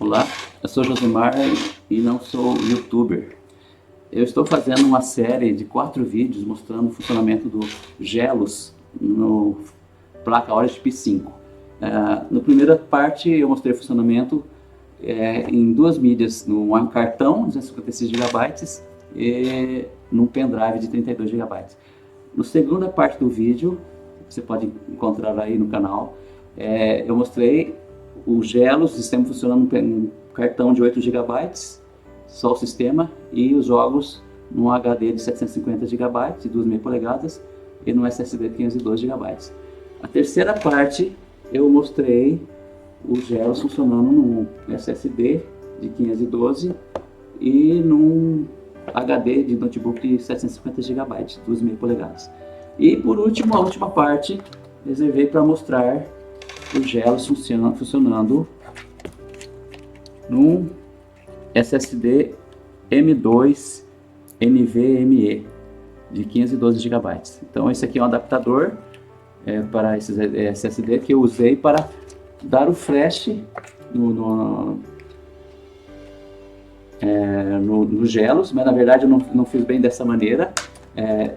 Olá, eu sou Josimar e não sou youtuber. Eu estou fazendo uma série de 4 vídeos mostrando o funcionamento do Gelos no placa Origin P5. Na primeira parte eu mostrei o funcionamento em duas mídias, num cartão de 256 GB e num pendrive de 32 GB. Na segunda parte do vídeo, você pode encontrar aí no canal, eu mostrei o Gelos, o sistema funcionando num cartão de 8 GB, só o sistema, e os jogos num HD de 750 GB, de 2.000 polegadas, e no SSD de 512 GB. A terceira parte eu mostrei o Gelos funcionando num SSD de 512 e num HD de notebook de 750 GB, 2.000 polegadas. E por último, a última parte, reservei para mostrar o Gelos funcionando num SSD M2 NVMe de 512 GB. Então esse aqui é um adaptador para esse SSD que eu usei para dar o flash no Gelos, mas na verdade eu não fiz bem dessa maneira.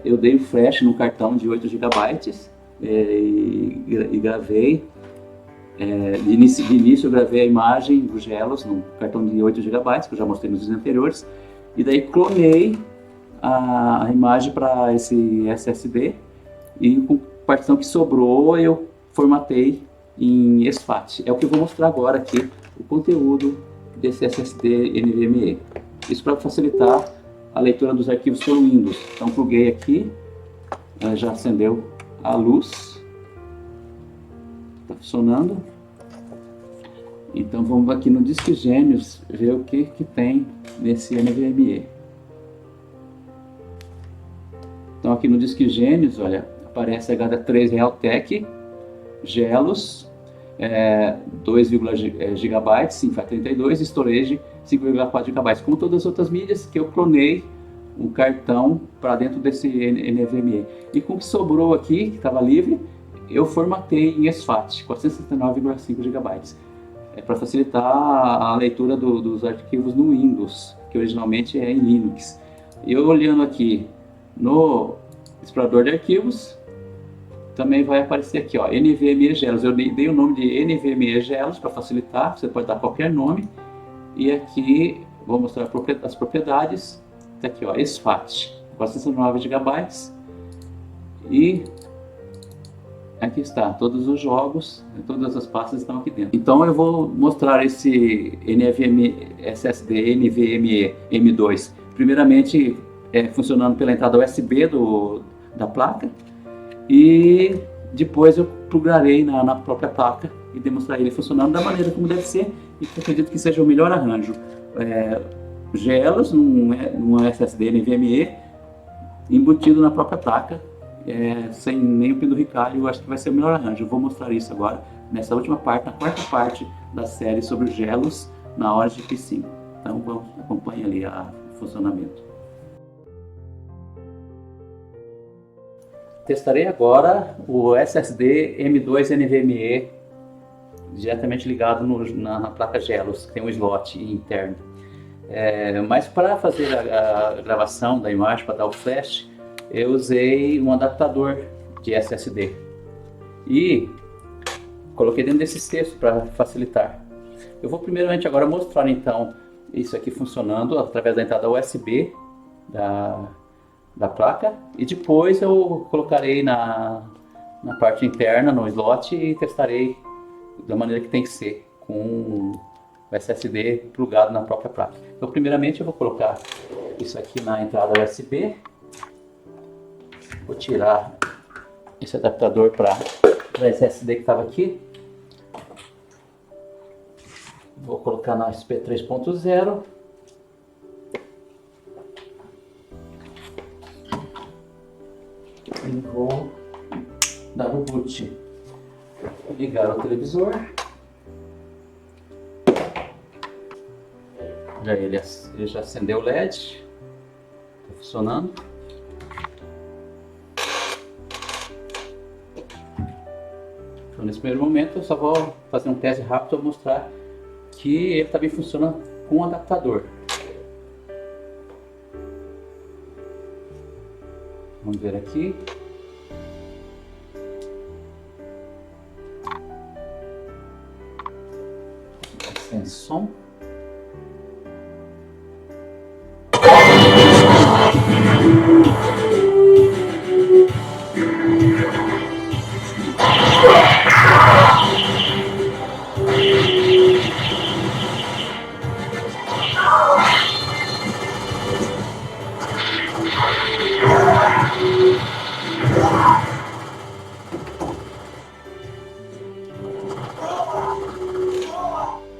Eu dei o flash no cartão de 8 GB e gravei. De início eu gravei a imagem do Gelos no cartão de 8 GB, que eu já mostrei nos vídeos anteriores, e daí clonei a imagem para esse SSD e com a partição que sobrou eu formatei em SFAT. É o que eu vou mostrar agora aqui, o conteúdo desse SSD NVMe. Isso para facilitar a leitura dos arquivos pelo Windows. Então pluguei aqui, já acendeu a luz. Está funcionando. Então vamos aqui no Disque Gênios ver o que tem nesse NVMe. Então aqui no Disque Gênios, olha, aparece HD3 Realtek, Gelos, 2,1 GB, sim, FAT32, storage 5,4 GB, como todas as outras mídias que eu clonei um cartão para dentro desse NVMe. E com o que sobrou aqui, que estava livre, eu formatei em SFAT, 469,5 GB, para facilitar a leitura dos arquivos no Windows, que originalmente é em Linux. Eu olhando aqui no explorador de arquivos, também vai aparecer aqui, ó, NVMe Gelos. Eu dei o nome de NVMe Gelos para facilitar, você pode dar qualquer nome. E aqui vou mostrar as propriedades. Tá aqui, ó, SFAT, 469 GB. E aqui está, todos os jogos, todas as pastas estão aqui dentro. Então eu vou mostrar esse SSD NVMe M2, primeiramente funcionando pela entrada USB da placa, e depois eu plugarei na própria placa e demonstrar ele funcionando da maneira como deve ser, e que acredito que seja o melhor arranjo. Gelos num SSD NVMe embutido na própria placa, sem nem o penduricalho. Eu acho que vai ser o melhor arranjo. Eu vou mostrar isso agora nessa última parte, na quarta parte da série sobre Gelos na Origin P5. Então acompanhe ali o funcionamento. Testarei agora o SSD M2 NVMe diretamente ligado na placa Gelos, que tem um slot interno. Mas para fazer a gravação da imagem, para dar o flash, eu usei um adaptador de SSD e coloquei dentro desse cesto para facilitar. Eu vou primeiramente agora mostrar então isso aqui funcionando através da entrada USB da placa, e depois eu colocarei na parte interna, no slot, e testarei da maneira que tem que ser, com o SSD plugado na própria placa. Então primeiramente eu vou colocar isso aqui na entrada USB. Vou tirar esse adaptador para SSD que estava aqui. Vou colocar na SP 3.0. E vou dar o boot. Ligar o televisor. Ele já acendeu o LED. Está funcionando. Então, nesse primeiro momento eu só vou fazer um teste rápido para mostrar que ele também funciona com adaptador. Vamos ver aqui. Sem som.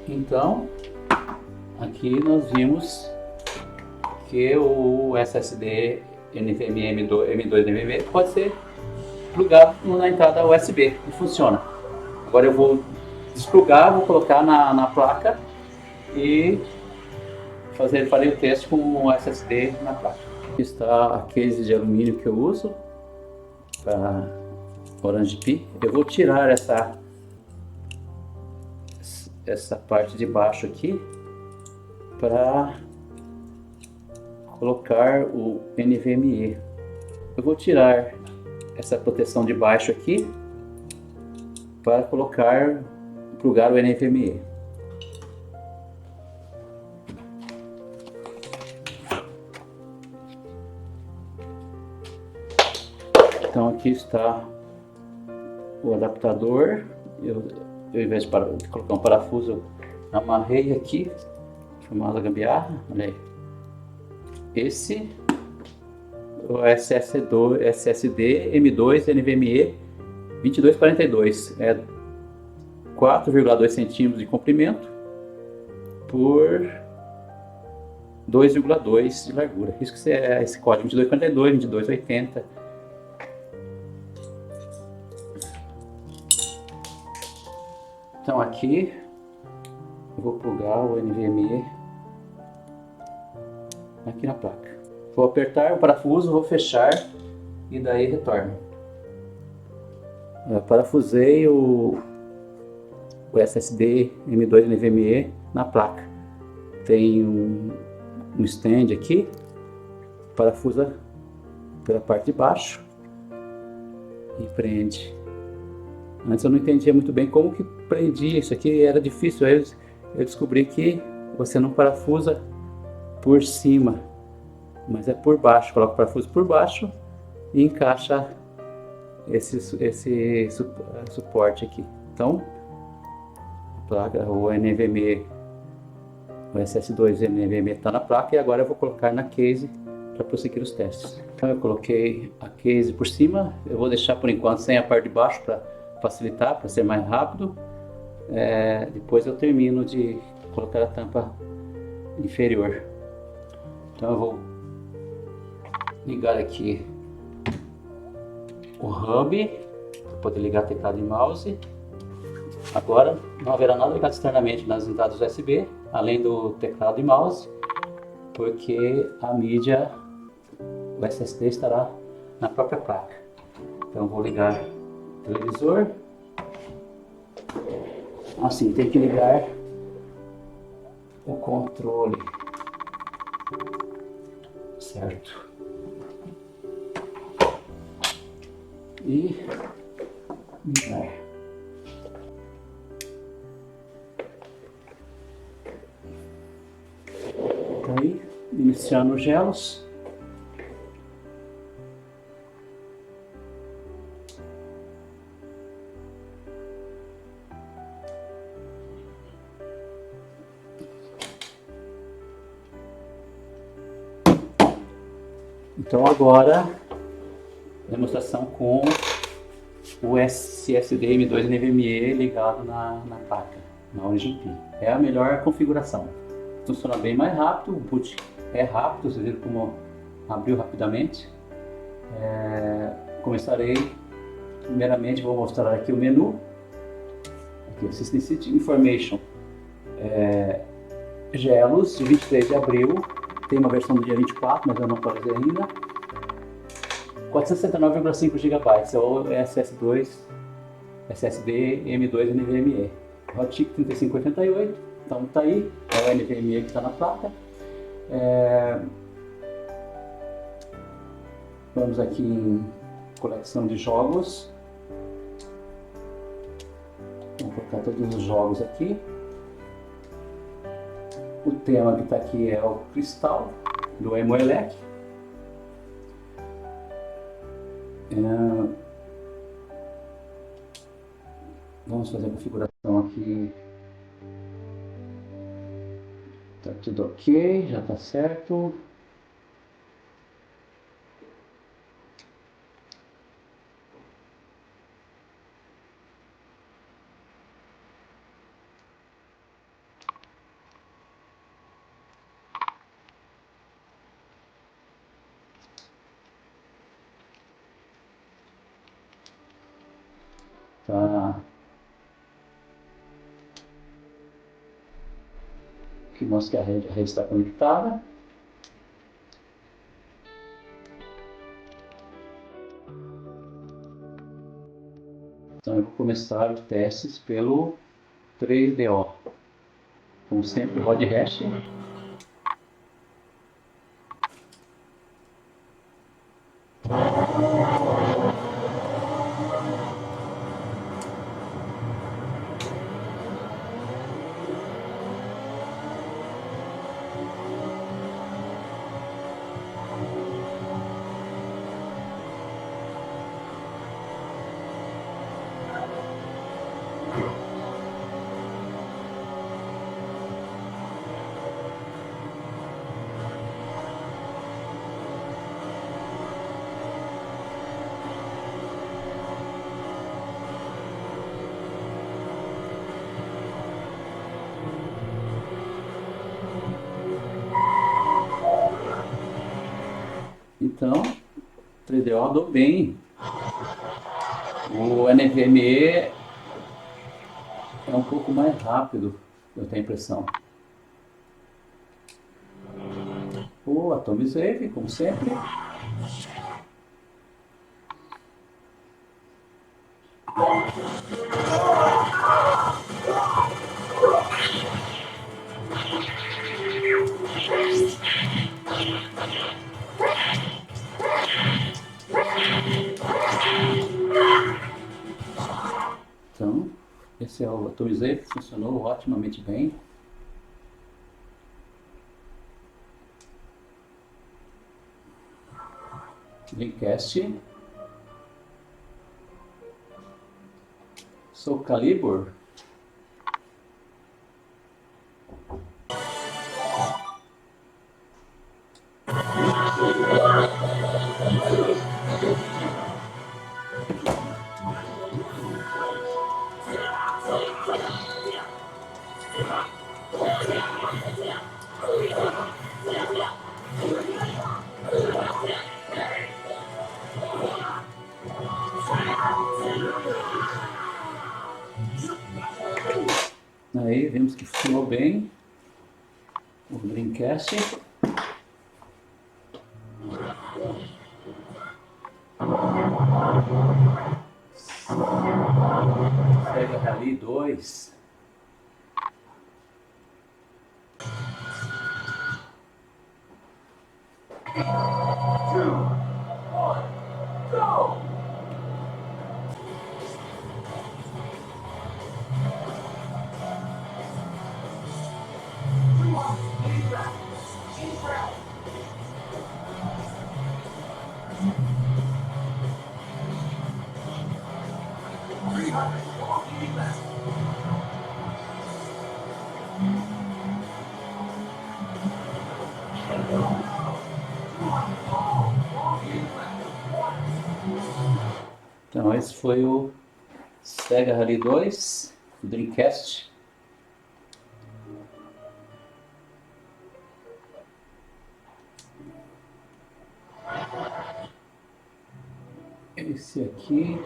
Então, aqui nós vimos que o SSD NVMe M2 NVMe pode ser plugado na entrada USB e funciona. Agora eu vou desplugar, vou colocar na placa e farei o teste com o SSD na placa. Aqui está a case de alumínio que eu uso para Orange Pi. Eu vou tirar essa parte de baixo aqui para colocar o NVMe. Eu vou tirar essa proteção de baixo aqui para plugar o NVMe. Então aqui está o adaptador. Eu ao invés de colocar um parafuso, amarrei aqui, chamada gambiarra, olha aí. Esse o SSD M2 NVMe 2242 é 4,2 centímetros de comprimento por 2,2 de largura. Isso que é esse código 2242, 2280. Então aqui eu vou plugar o NVMe aqui na placa. Vou apertar o parafuso, vou fechar e daí retorno. Eu parafusei o SSD M2 NVMe na placa. Tem um stand aqui, parafusa pela parte de baixo e prende. Antes eu não entendia muito bem como que prendia, isso aqui era difícil. Aí eu descobri que você não parafusa por cima, mas é por baixo. Coloca o parafuso por baixo e encaixa esse suporte aqui. Então, a placa, o NVMe, o SS2 NVMe está na placa e agora eu vou colocar na case para prosseguir os testes. Então eu coloquei a case por cima, eu vou deixar por enquanto sem a parte de baixo para facilitar, para ser mais rápido. Depois eu termino de colocar a tampa inferior. Então eu vou ligar aqui o hub para poder ligar teclado e mouse. Agora não haverá nada ligado externamente nas entradas USB, além do teclado e mouse, porque a mídia, o SSD estará na própria placa. Então eu vou ligar televisor. Assim, tem que ligar o controle, certo? E ligar. Aí, iniciando os gelos. Então agora, demonstração com o SSD M2 NVMe ligado na placa, na Origin Pi. É a melhor configuração. Funciona bem mais rápido, o boot é rápido, vocês viram como abriu rapidamente. Começarei, primeiramente vou mostrar aqui o menu. Aqui, System Information. Gelos, de 23 de abril. Tem uma versão do dia 24, mas eu não atualizei ainda. 469,5 GB é o SSD M2 NVMe. Hotchkiss 3588. Então tá aí, é o NVMe que está na placa. Vamos aqui em coleção de jogos. Vou colocar todos os jogos aqui. O tema que está aqui é o Cristal, do Emoelec. Vamos fazer a configuração aqui. Tá tudo ok, já tá certo. Tá. Aqui mostra que a rede está conectada. Então eu vou começar os testes pelo 3DO. Como sempre, rod hash. Então, 3DO andou bem. O NVMe é um pouco mais rápido, eu tenho a impressão. O Atomic Wave, como sempre. Então, esse é o Atomic Wave, funcionou otimamente bem. Dreamcast. Soul Calibur. Aí vimos que funcionou bem o Dreamcast. Sega Rally 2. Então esse foi o Sega Rally 2 Dreamcast. Esse aqui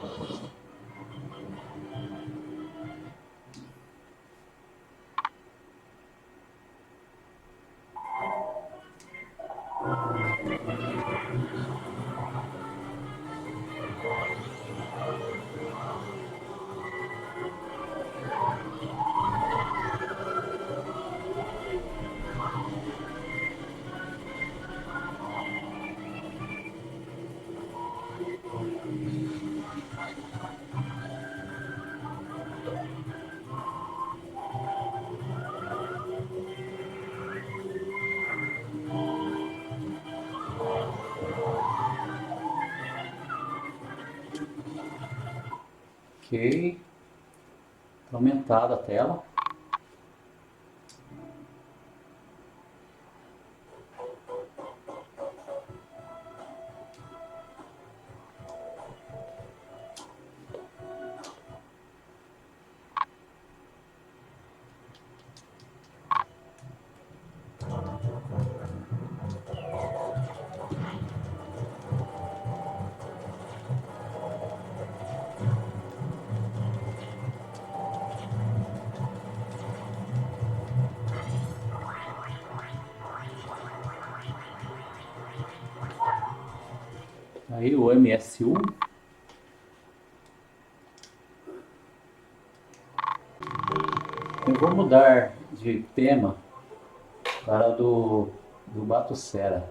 Ok. Tá aumentada a tela. Aí o MS1. Eu vou mudar de tema para do Batucera.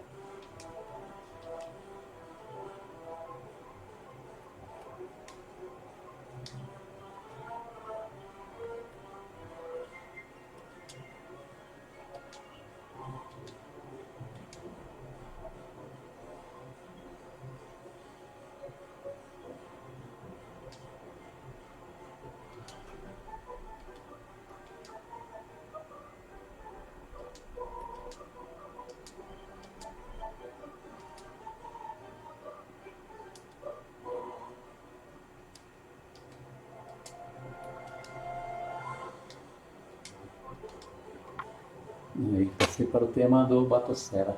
E aí passei para o tema do Batucera.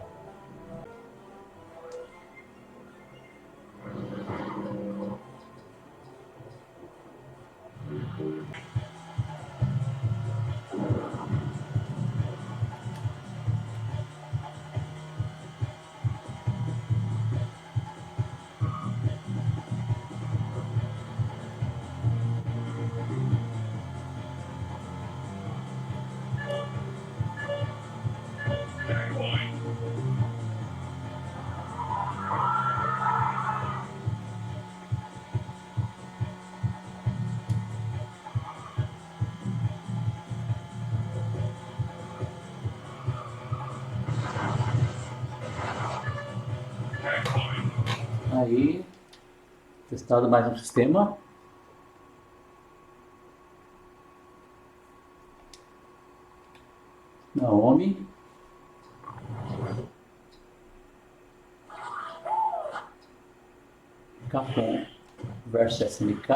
Aí, testado mais um sistema. Naomi. Capcom versus SNK.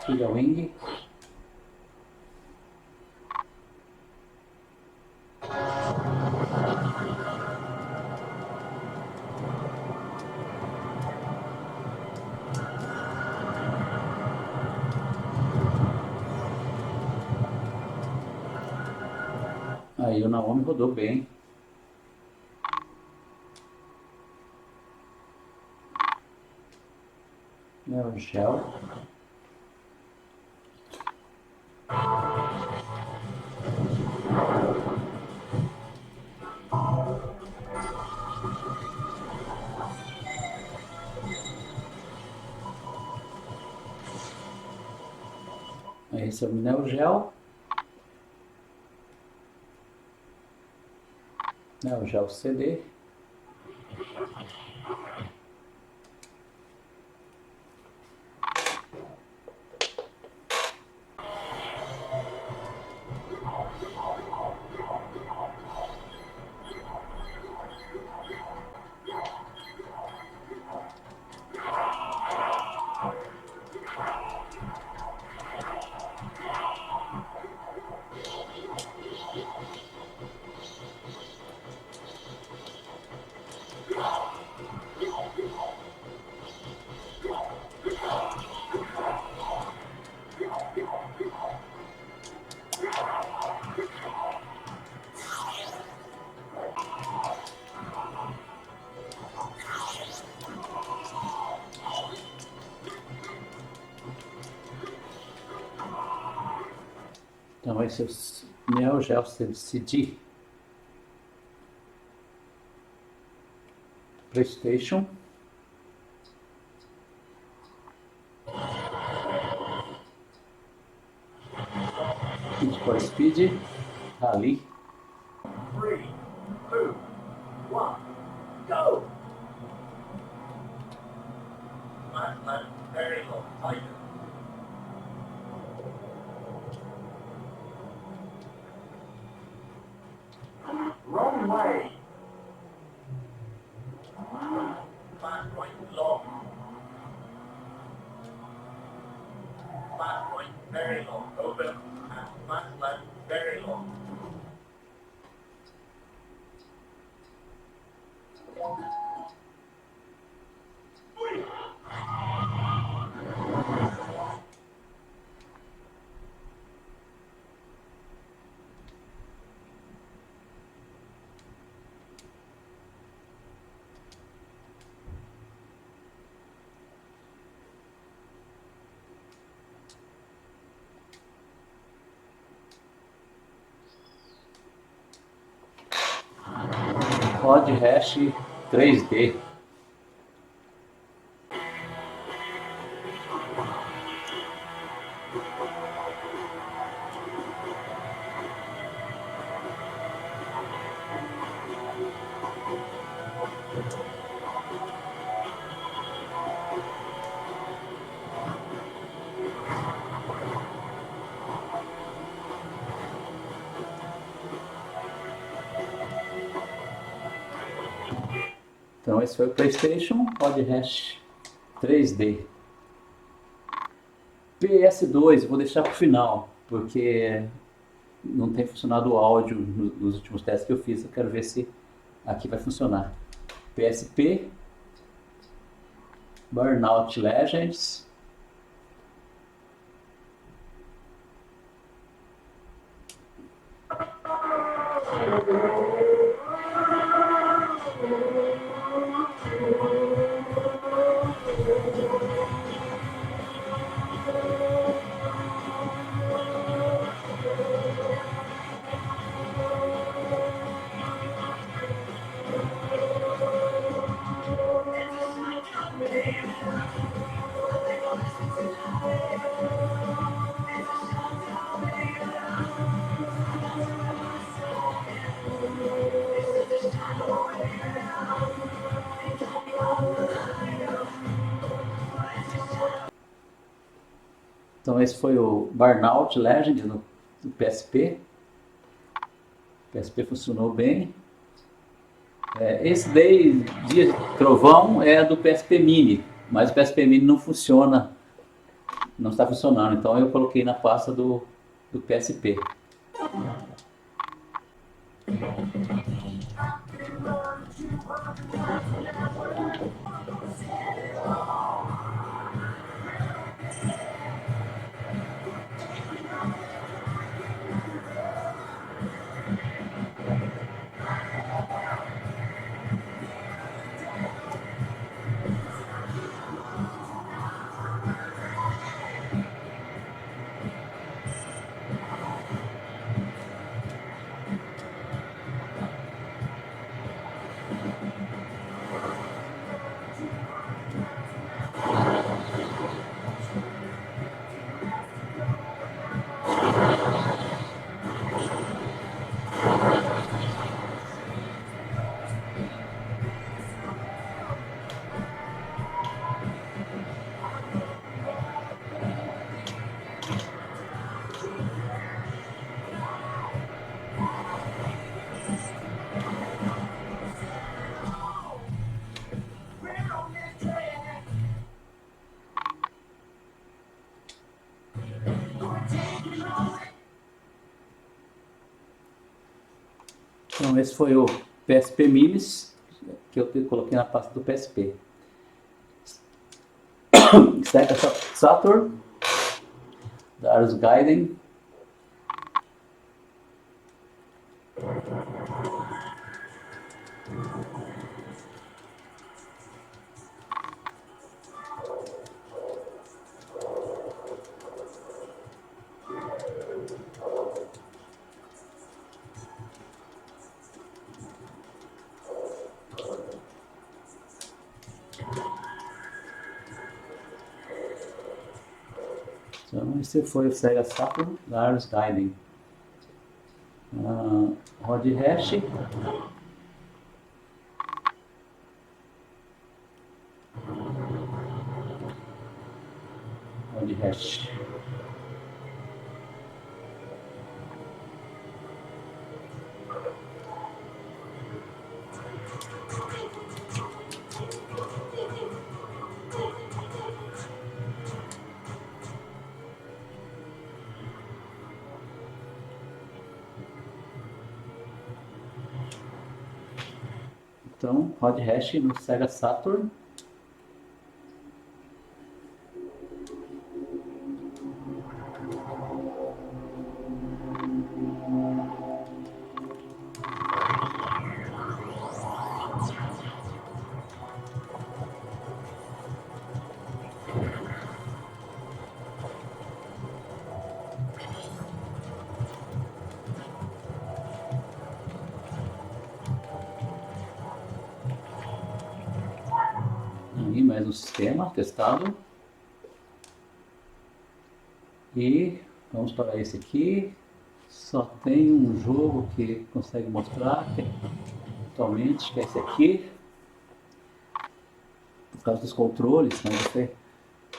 Tira Wing. Aí o Naomi rodou bem. O Gel. Aí esse é o Neo Gel. Neo Gel CD. Então vai ser o Neo Geo CD, PlayStation, Need for Speed, Rally. 3, 2, 1, go! Left, very low, tighter. Wrong way. Back right long. Back right very long, open, and back left very long. Code Hash 3D. Então esse foi o PlayStation Code Hash 3D. PS2 eu vou deixar para o final, porque não tem funcionado o áudio nos últimos testes que eu fiz. Eu quero ver se aqui vai funcionar. PSP, Burnout Legends, então esse foi o Burnout Legend do PSP. O PSP funcionou bem. Esse daí, Dia de Trovão, é do PSP Mini, mas o PSP Mini não funciona, não está funcionando, então eu coloquei na pasta do PSP. Então esse foi o PSP Minis, que eu coloquei na pasta do PSP. Sega Saturn, Darius Gaiden, Esse foi o Sega Saturn Lars Gaiden. Rod hash. Rod hash. Então, Rod hash no Sega Saturn. Aí, mais um sistema testado. E vamos para esse aqui. Só tem um jogo que consegue mostrar atualmente, que é esse aqui. Por causa dos controles, né? Você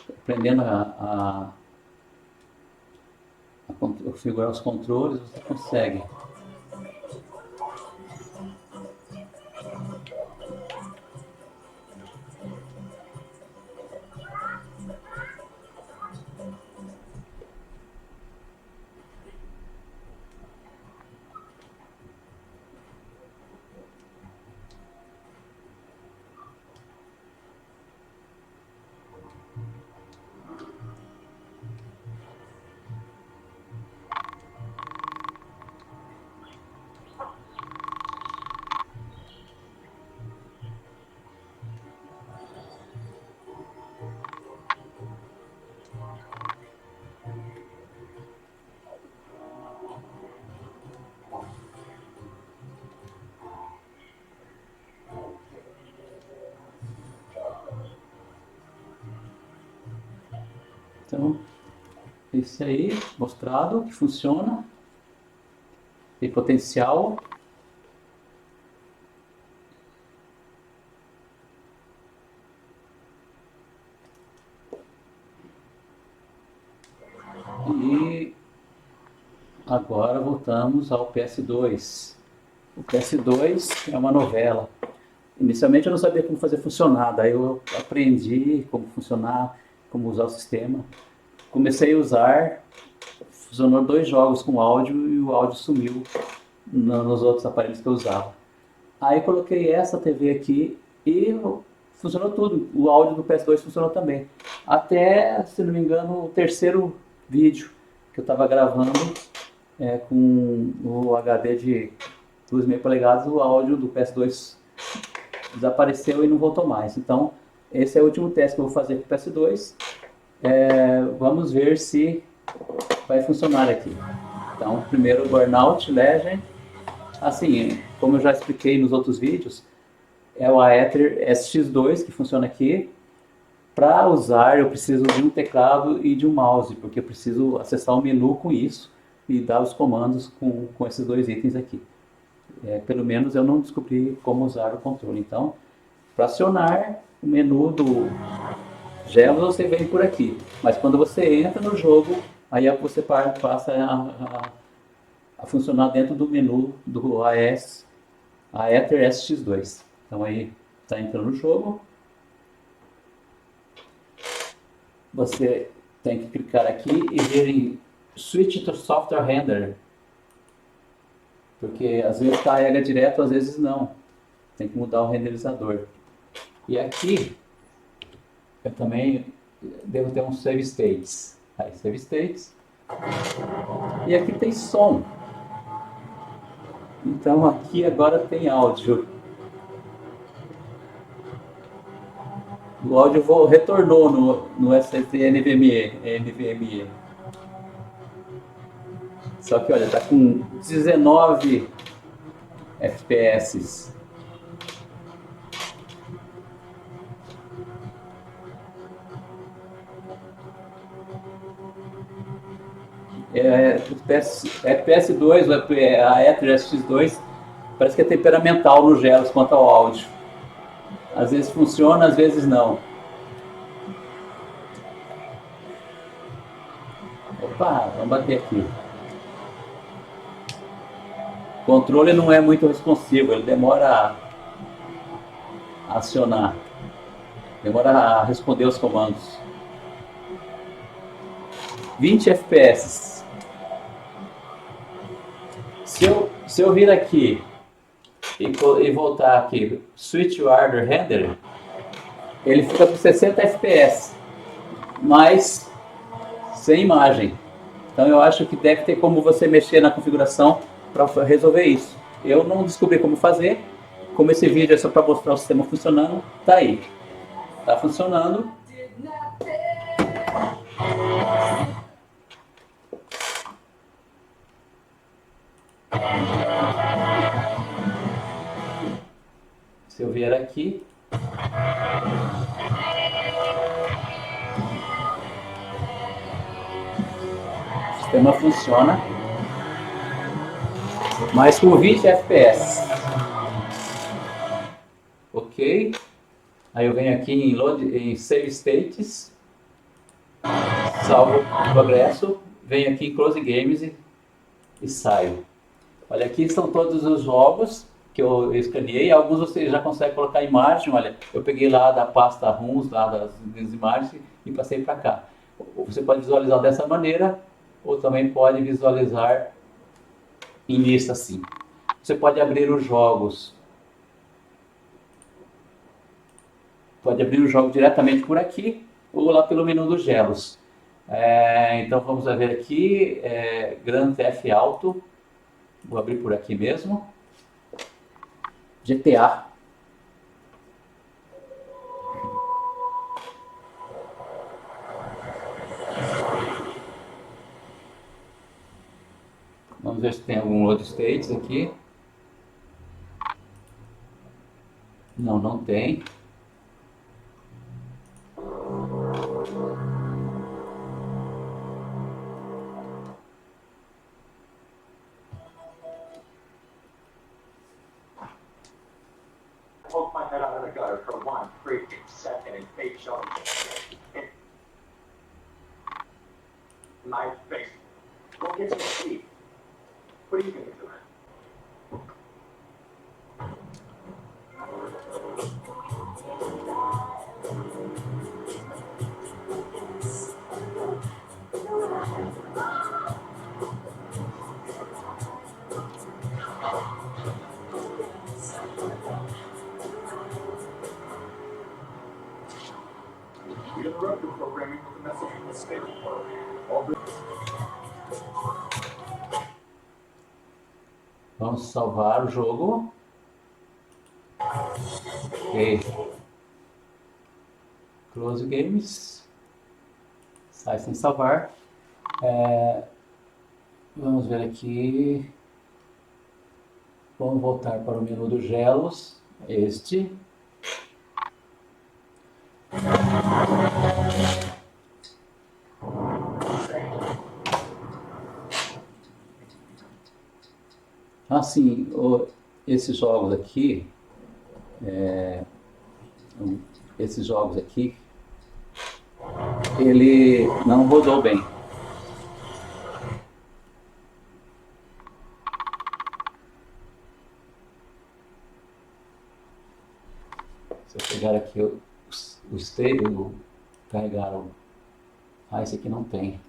aprendendo a configurar os controles, você consegue. Então, esse aí, mostrado que funciona, tem potencial. E agora voltamos ao PS2. O PS2 é uma novela. Inicialmente eu não sabia como fazer funcionar, daí eu aprendi como funcionar, como usar o sistema. Comecei a usar, funcionou 2 jogos com áudio e o áudio sumiu nos outros aparelhos que eu usava. Aí coloquei essa TV aqui e funcionou tudo. O áudio do PS2 funcionou também. Até, se não me engano, o terceiro vídeo que eu estava gravando com o HD de 2,5 polegadas, o áudio do PS2 desapareceu e não voltou mais. Então, esse é o último teste que eu vou fazer com o PS2. Vamos ver se vai funcionar aqui. Então, primeiro Burnout Legend. Assim, como eu já expliquei nos outros vídeos, é o Aether SX2 que funciona aqui. Para usar, eu preciso de um teclado e de um mouse, porque eu preciso acessar o menu com isso e dar os comandos com esses 2 itens aqui. Pelo menos eu não descobri como usar o controle. Então, para acionar o menu do Gelos, você vem por aqui. Mas quando você entra no jogo, aí você passa a funcionar dentro do menu do Aether SX2. Então aí está entrando no jogo. Você tem que clicar aqui e ver em Switch to Software Render. Porque às vezes carrega direto, às vezes não. Tem que mudar o renderizador. E aqui eu também devo ter um Save States. Aí, Save States. E aqui tem som. Então aqui agora tem áudio. O áudio retornou no SSD NVMe. Só que olha, tá com 19 FPS. FPS2, a Aether X2, parece que é temperamental no Gelos quanto ao áudio. Às vezes funciona, às vezes não. Opa, vamos bater aqui. O controle não é muito responsivo, ele demora a acionar, demora a responder os comandos. 20 FPS. Se eu vir aqui e voltar aqui, Switch Hardware Render, ele fica com 60 FPS, mas sem imagem. Então eu acho que deve ter como você mexer na configuração para resolver isso. Eu não descobri como fazer. Como esse vídeo é só para mostrar o sistema funcionando, tá aí. Tá funcionando. Se eu vier aqui, o sistema funciona, mas com 20 FPS. Ok. Aí eu venho aqui em Save States, salvo o progresso, venho aqui em Close Games e saio. Olha, aqui estão todos os jogos que eu escaneei. Alguns você já consegue colocar imagem. Olha, eu peguei lá da pasta RUMs, lá das imagens, e passei para cá. Você pode visualizar dessa maneira, ou também pode visualizar em lista assim. Você pode abrir os jogos. Pode abrir o jogo diretamente por aqui, ou lá pelo menu dos Gelos. Então vamos ver aqui, Grand Theft Auto. Vou abrir por aqui mesmo. GTA. Vamos ver se tem algum outro states aqui. Não, não tem. Poke my head out of the gutter for 1 freaking second and fake showing my face. Go get some sleep. What are you gonna do? We interrupted programming with a message from the State Department. Vamos salvar o jogo. Ok. Close Games. Sai sem salvar. Vamos ver aqui. Vamos voltar para o menu dos Gelos. Este. Assim, esses jogos aqui, ele não rodou bem. Se eu pegar aqui o state, carregar o... esse aqui não tem.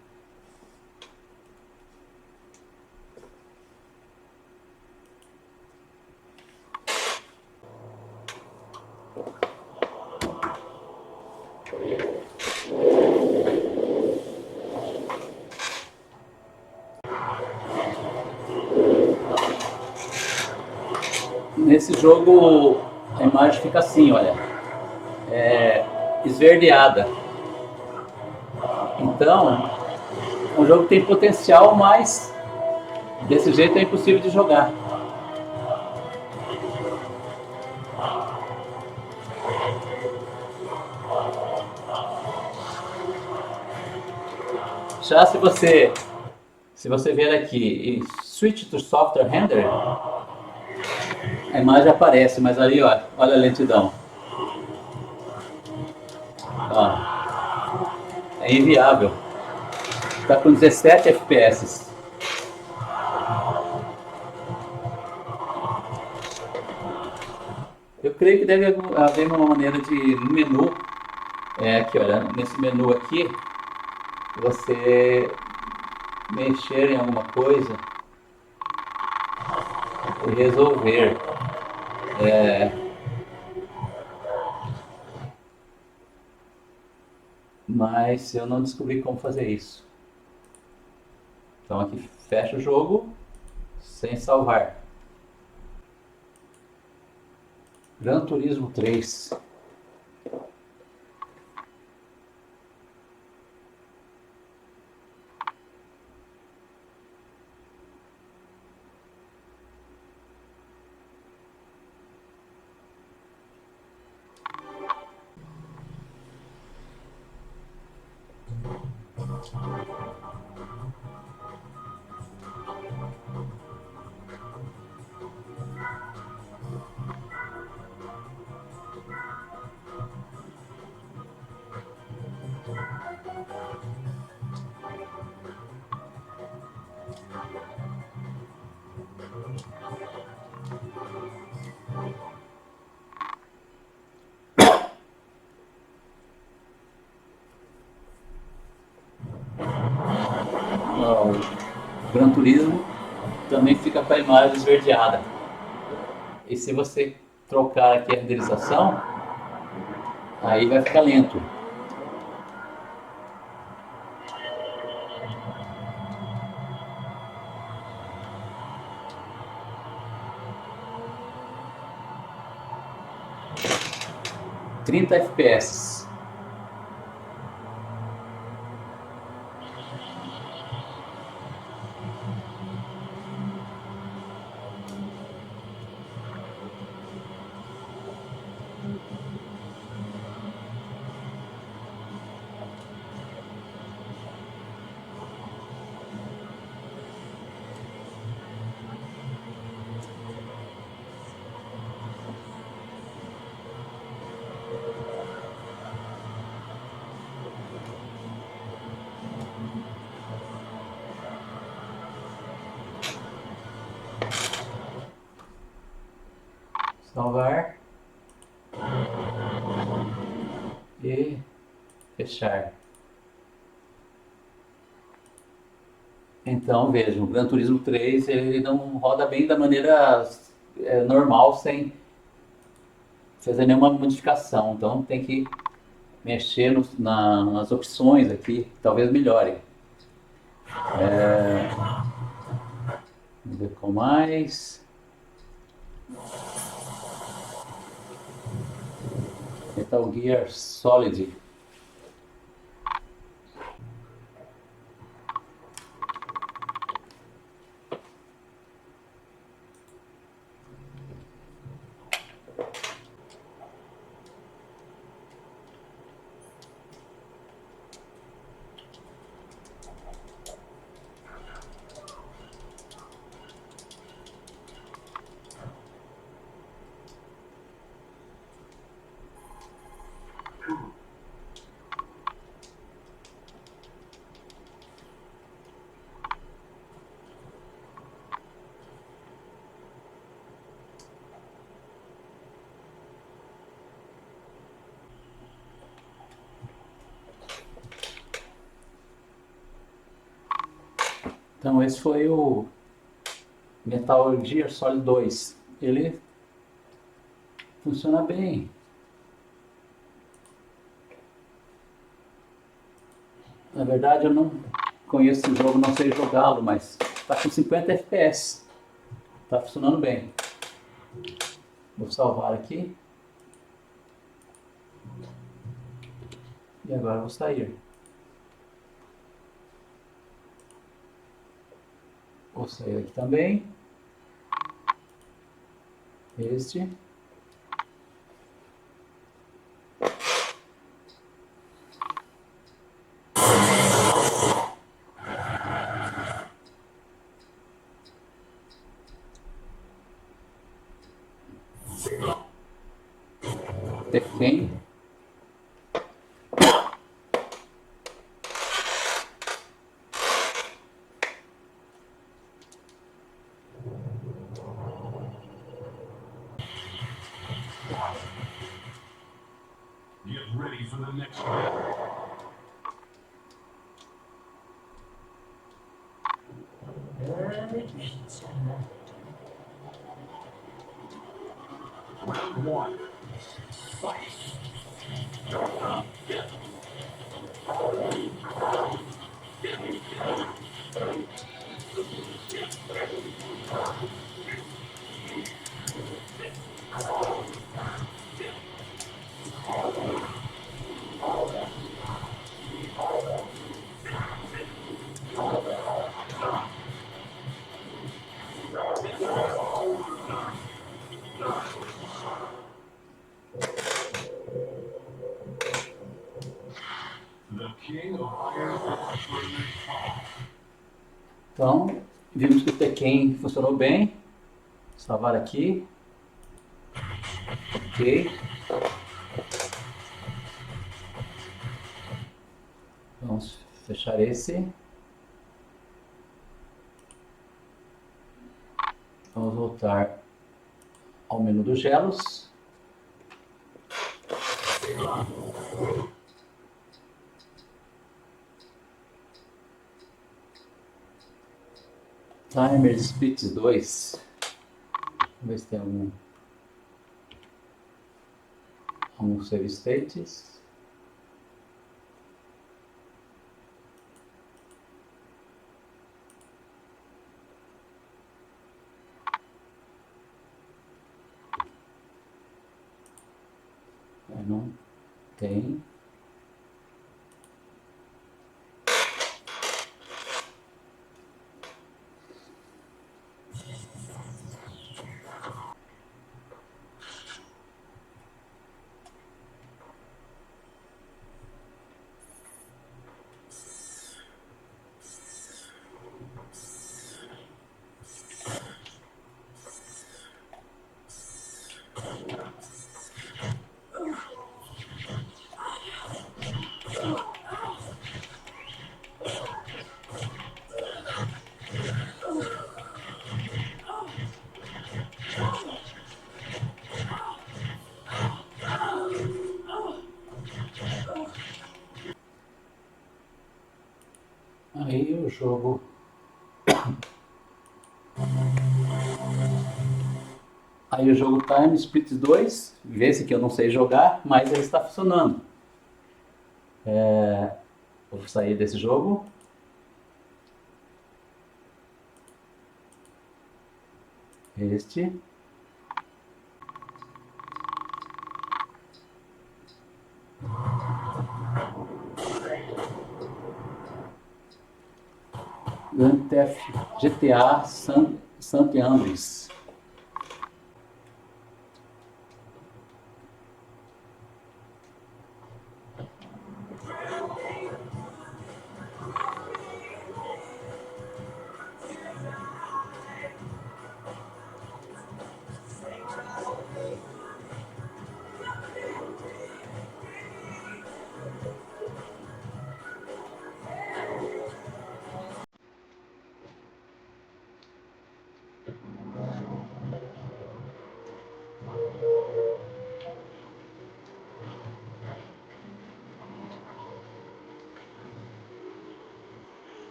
Nesse jogo a imagem fica assim, olha, esverdeada. Então, é um jogo que tem potencial, mas desse jeito é impossível de jogar. Já se Se você vier aqui e switch to software render, a imagem aparece, mas ali, ó, olha a lentidão. Ó, é inviável. Está com 17 FPS. Eu creio que deve haver uma maneira de, no menu, aqui, olha, nesse menu aqui, você mexer em alguma coisa e resolver. Mas eu não descobri como fazer isso. Então aqui fecha o jogo sem salvar. Gran Turismo 3. O Gran Turismo também fica com a imagem esverdeada. E se você trocar aqui a renderização, aí vai ficar lento. Trinta FPS. Salvar e fechar. Então vejam, o Gran Turismo 3 ele não roda bem da maneira normal sem fazer nenhuma modificação. Então tem que mexer nas opções aqui, talvez melhore. Vamos ver com mais. Metal Gear Solid. Então esse foi o Metal Gear Solid 2. Ele funciona bem. Na verdade eu não conheço esse jogo, não sei jogá-lo, mas está com 50 FPS. Está funcionando bem. Vou salvar aqui. E agora vou sair. Vou sair aqui também. Este. Tekken. Get ready for the next round. Round one. Fight. The King of Iron Warriors. Então, vimos que o Tekken funcionou bem. Salvar aqui. Ok. Vamos fechar esse. Vamos voltar ao menu dos gelos. Timer Splits 2. Vamos ver se tem algum save states. Não tem. Aí o jogo Time Splits 2, esse que eu não sei jogar, mas ele está funcionando. Vou sair desse jogo. Este. Grand Theft GTA San Andreas.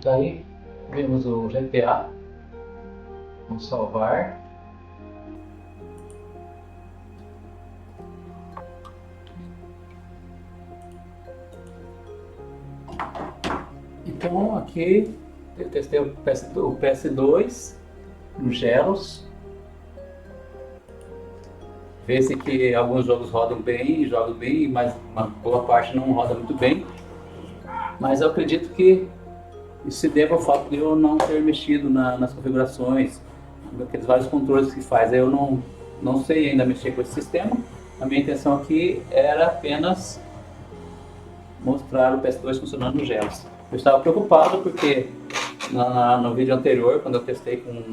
Daí vemos o GTA. Vamos salvar. Então aqui eu testei o PS2 no Gelos. Vê-se que alguns jogos rodam bem, mas uma boa parte não roda muito bem. Mas eu acredito que isso se deva ao fato de eu não ter mexido nas configurações aqueles vários controles que faz. Eu não sei ainda mexer com esse sistema. A minha intenção aqui era apenas mostrar o PS2 funcionando nos gelos. Eu estava preocupado porque no vídeo anterior, quando eu testei com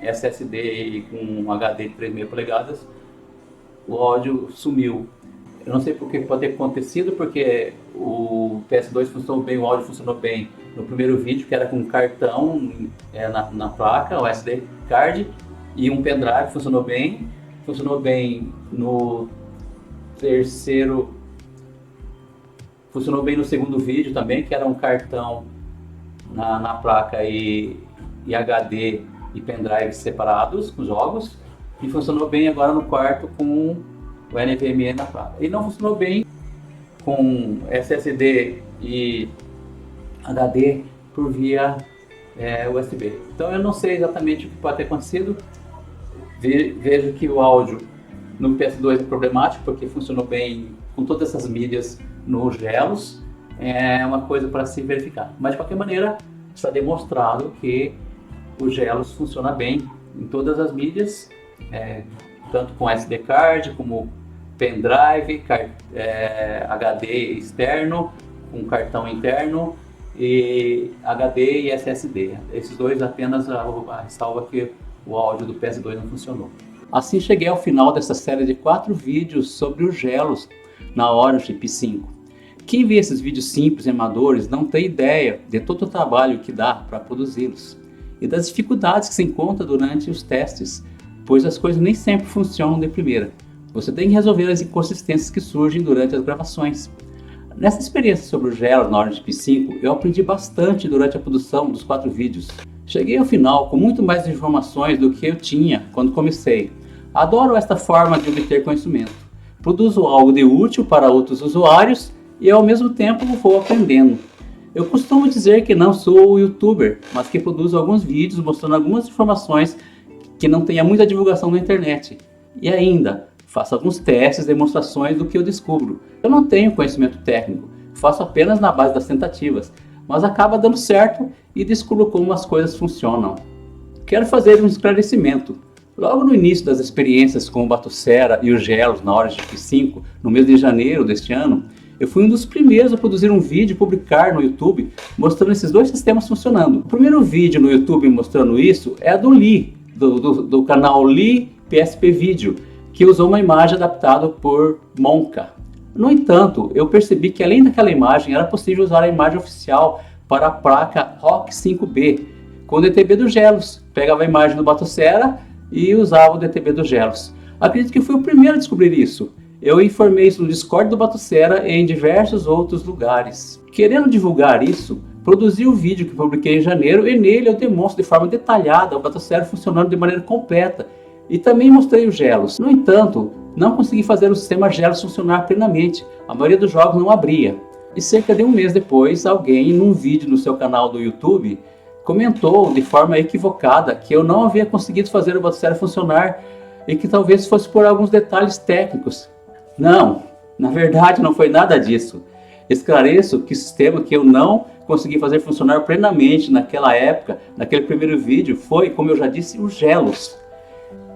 SSD e com HD de 3,5 polegadas, o áudio sumiu. Eu não sei por que pode ter acontecido, porque o PS2 funcionou bem, o áudio funcionou bem no primeiro vídeo, que era com cartão na placa, o SD card, e um pendrive, funcionou bem no terceiro, funcionou bem no segundo vídeo também, que era um cartão na placa e HD e pendrive separados com jogos, e funcionou bem agora no quarto com o NVMe na placa. E não funcionou bem com SSD e HD por via USB. Então eu não sei exatamente o que pode ter acontecido. Vejo que o áudio no PS2 é problemático, porque funcionou bem com todas essas mídias nos gelos. É uma coisa para se verificar. Mas de qualquer maneira, está demonstrado que o gelos funciona bem em todas as mídias, tanto com SD card como pendrive, HD externo, com cartão interno, e HD e SSD. Esses dois apenas salva que o áudio do PS2 não funcionou. Assim cheguei ao final dessa série de 4 vídeos sobre os gelos na Origin 5. Quem vê esses vídeos simples e amadores não tem ideia de todo o trabalho que dá para produzi-los e das dificuldades que se encontra durante os testes, pois as coisas nem sempre funcionam de primeira. Você tem que resolver as inconsistências que surgem durante as gravações. Nessa experiência sobre os gelos na Origin 5, eu aprendi bastante durante a produção dos 4 vídeos. Cheguei ao final com muito mais informações do que eu tinha quando comecei. Adoro esta forma de obter conhecimento. Produzo algo de útil para outros usuários e ao mesmo tempo vou aprendendo. Eu costumo dizer que não sou youtuber, mas que produzo alguns vídeos mostrando algumas informações que não tenha muita divulgação na internet. E ainda, faço alguns testes e demonstrações do que eu descubro. Eu não tenho conhecimento técnico, faço apenas na base das tentativas, mas acaba dando certo e descubro como as coisas funcionam. Quero fazer um esclarecimento. Logo no início das experiências com o Batocera e os gelos na Origin 5, no mês de janeiro deste ano, eu fui um dos primeiros a produzir um vídeo e publicar no YouTube mostrando esses dois sistemas funcionando. O primeiro vídeo no YouTube mostrando isso é a do Lee, do canal Lee PSP Video, que usou uma imagem adaptada por Monka. No entanto, eu percebi que além daquela imagem era possível usar a imagem oficial para a placa ROC 5B com o DTB dos gelos. Pegava a imagem do Batocera e usava o DTB dos gelos. Acredito que fui o primeiro a descobrir isso. Eu informei isso no Discord do Batocera e em diversos outros lugares. Querendo divulgar isso, produzi o vídeo que publiquei em janeiro e nele eu demonstro de forma detalhada o Batocera funcionando de maneira completa e também mostrei os gelos. No entanto, não consegui fazer o sistema gelos funcionar plenamente. A maioria dos jogos não abria. E cerca de um mês depois, alguém num vídeo no seu canal do YouTube comentou de forma equivocada que eu não havia conseguido fazer o Batocera funcionar e que talvez fosse por alguns detalhes técnicos. Não, na verdade não foi nada disso. Esclareço que o sistema que eu não consegui fazer funcionar plenamente naquela época, naquele primeiro vídeo, foi, como eu já disse, os gelos.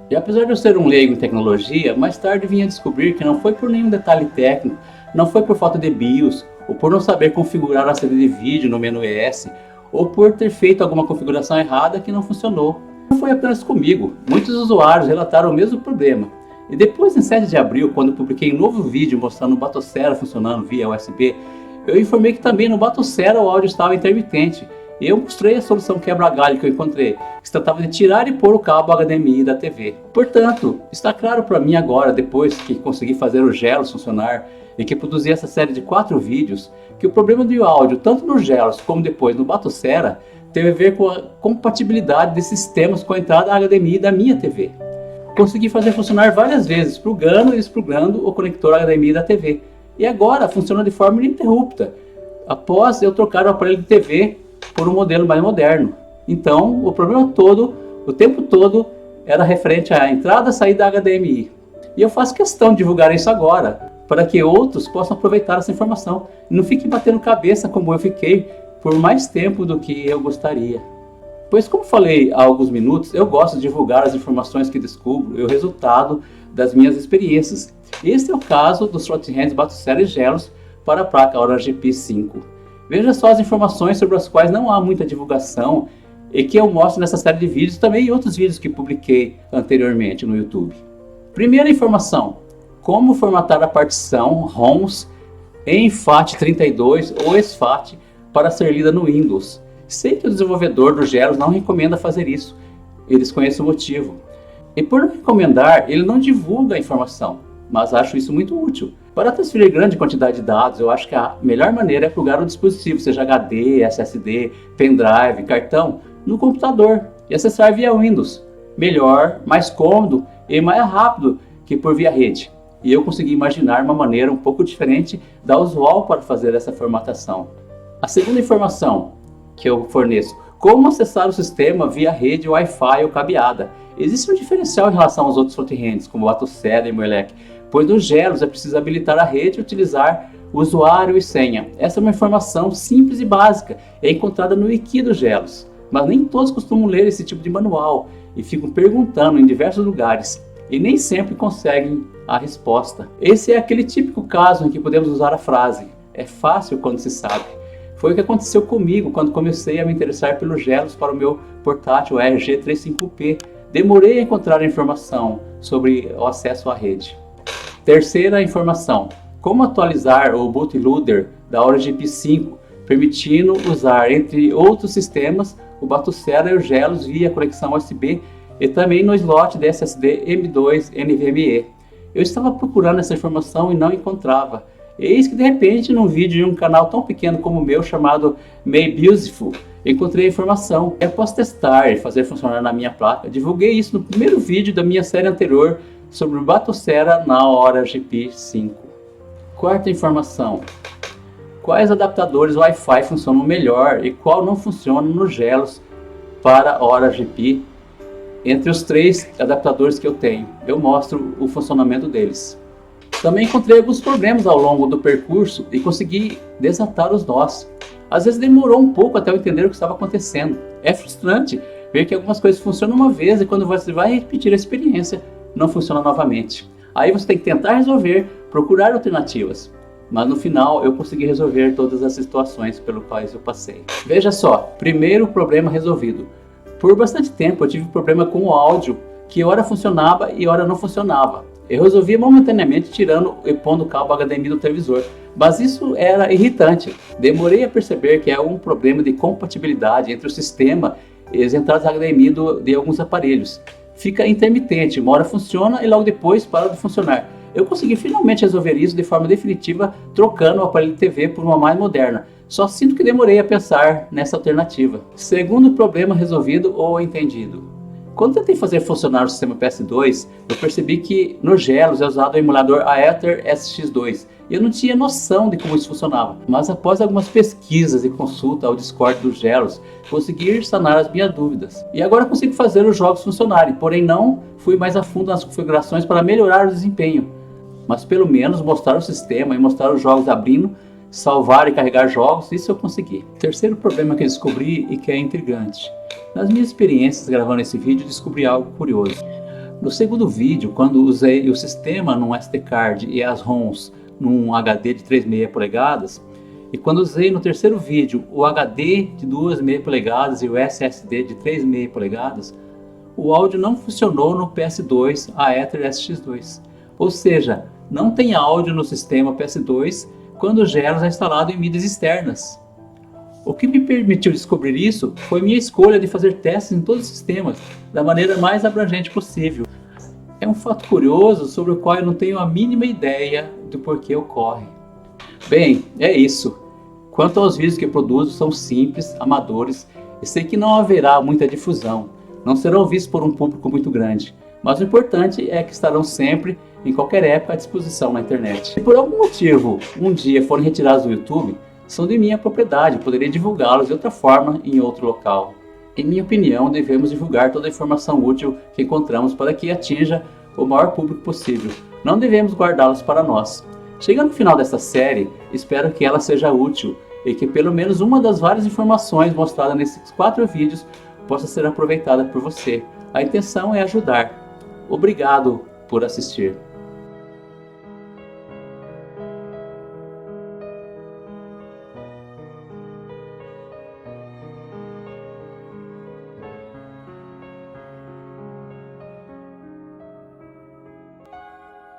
E apesar de eu ser um leigo em tecnologia, mais tarde vim a descobrir que não foi por nenhum detalhe técnico, não foi por falta de BIOS, ou por não saber configurar a saída de vídeo no menu ES, ou por ter feito alguma configuração errada que não funcionou. Não foi apenas comigo, muitos usuários relataram o mesmo problema. E depois, em 7 de abril, quando eu publiquei um novo vídeo mostrando o Batocera funcionando via USB, eu informei que também no Batocera o áudio estava intermitente. E eu mostrei a solução quebra-galho que eu encontrei, que se tratava de tirar e pôr o cabo HDMI da TV. Portanto, está claro para mim agora, depois que consegui fazer os gelos funcionar e que produzi essa série de 4 vídeos, que o problema do áudio, tanto nos gelos como depois no Batocera, teve a ver com a compatibilidade desses sistemas com a entrada HDMI da minha TV. Consegui fazer funcionar várias vezes, plugando e desplugando o conector HDMI da TV. E agora funciona de forma ininterrupta, após eu trocar o aparelho de TV por um modelo mais moderno. Então, o problema todo, o tempo todo, era referente à entrada e saída HDMI. E eu faço questão de divulgar isso agora, para que outros possam aproveitar essa informação e não fiquem batendo cabeça como eu fiquei por mais tempo do que eu gostaria. Pois, como falei há alguns minutos, eu gosto de divulgar as informações que descubro e o resultado das minhas experiências. Este é o caso dos Floating Batossera e Gelos para a placa Aura GP 5. Veja só as informações sobre as quais não há muita divulgação e que eu mostro nessa série de vídeos e também em outros vídeos que publiquei anteriormente no YouTube. Primeira informação: como formatar a partição ROMs em FAT32 ou SFAT para ser lida no Windows. Sei que o desenvolvedor do Gelos não recomenda fazer isso, e desconheço o motivo. E por não recomendar, ele não divulga a informação, mas acho isso muito útil. Para transferir grande quantidade de dados, eu acho que a melhor maneira é plugar o dispositivo, seja HD, SSD, pendrive, cartão, no computador e acessar via Windows. Melhor, mais cômodo e mais rápido que por via rede. E eu consegui imaginar uma maneira um pouco diferente da usual para fazer essa formatação. A segunda informação que eu forneço: como acessar o sistema via rede Wi-Fi ou cabeada. Existe um diferencial em relação aos outros front-ends, como o Batossera e Moelec, pois no Gelos é preciso habilitar a rede e utilizar o usuário e senha. Essa é uma informação simples e básica, é encontrada no wiki do Gelos, mas nem todos costumam ler esse tipo de manual e ficam perguntando em diversos lugares e nem sempre conseguem a resposta. Esse é aquele típico caso em que podemos usar a frase: é fácil quando se sabe. Foi o que aconteceu comigo quando comecei a me interessar pelo Gelos para o meu portátil RG35P. Demorei a encontrar a informação sobre o acesso à rede. Terceira informação: como atualizar o bootloader da Aura GP 5, permitindo usar, entre outros sistemas, o Batossera e o Gelos via conexão USB e também no slot de SSD M2 NVMe. Eu estava procurando essa informação e não encontrava. Eis que de repente, num vídeo de um canal tão pequeno como o meu, chamado May Beautiful, encontrei a informação. Eu posso testar e fazer funcionar na minha placa. Divulguei isso no primeiro vídeo da minha série anterior sobre o Batossera na Aura GP 5. Quarta informação: quais adaptadores Wi-Fi funcionam melhor e qual não funciona no Gelos para a Aura GP. Entre os 3 adaptadores que eu tenho, eu mostro o funcionamento deles. Também encontrei alguns problemas ao longo do percurso e consegui desatar os nós. Às vezes demorou um pouco até eu entender o que estava acontecendo. É frustrante ver que algumas coisas funcionam uma vez e quando você vai repetir a experiência, não funciona novamente. Aí você tem que tentar resolver, procurar alternativas. Mas no final eu consegui resolver todas as situações pelas quais eu passei. Veja só, primeiro problema resolvido. Por bastante tempo eu tive problema com o áudio, que ora funcionava e ora não funcionava. Eu resolvia momentaneamente tirando e pondo o cabo HDMI do televisor, mas isso era irritante. Demorei a perceber que é um problema de compatibilidade entre o sistema e as entradas HDMI de alguns aparelhos. Fica intermitente, uma hora funciona e logo depois para de funcionar. Eu consegui finalmente resolver isso de forma definitiva, trocando o aparelho de TV por uma mais moderna. Só sinto que demorei a pensar nessa alternativa. Segundo problema resolvido ou entendido: quando tentei fazer funcionar o sistema PS2, eu percebi que no Gelos é usado o emulador Aether SX2 e eu não tinha noção de como isso funcionava. Mas após algumas pesquisas e consulta ao Discord do Gelos, consegui sanar as minhas dúvidas. E agora consigo fazer os jogos funcionarem, porém não fui mais a fundo nas configurações para melhorar o desempenho. Mas pelo menos mostrar o sistema e mostrar os jogos abrindo, salvar e carregar jogos, isso eu consegui. Terceiro problema que eu descobri e que é intrigante: nas minhas experiências gravando esse vídeo, descobri algo curioso. No segundo vídeo, quando usei o sistema num SD card e as ROMs num HD de 3,6 polegadas, e quando usei no terceiro vídeo o HD de 2,5 polegadas e o SSD de 3,5 polegadas, o áudio não funcionou no PS2 Aether SX2. Ou seja, não tem áudio no sistema PS2 quando o Gelos é instalado em mídias externas. O que me permitiu descobrir isso foi minha escolha de fazer testes em todos os sistemas, da maneira mais abrangente possível. É um fato curioso sobre o qual eu não tenho a mínima ideia do porquê ocorre. Bem, é isso. Quanto aos vídeos que eu produzo, são simples, amadores, e sei que não haverá muita difusão. Não serão vistos por um público muito grande, mas o importante é que estarão sempre, em qualquer época, à disposição na internet. Se por algum motivo um dia forem retirados do YouTube, são de minha propriedade, poderei divulgá-los de outra forma em outro local. Em minha opinião, devemos divulgar toda a informação útil que encontramos para que atinja o maior público possível. Não devemos guardá-los para nós. Chegando ao final desta série, espero que ela seja útil e que pelo menos uma das várias informações mostradas nesses 4 vídeos possa ser aproveitada por você. A intenção é ajudar. Obrigado por assistir.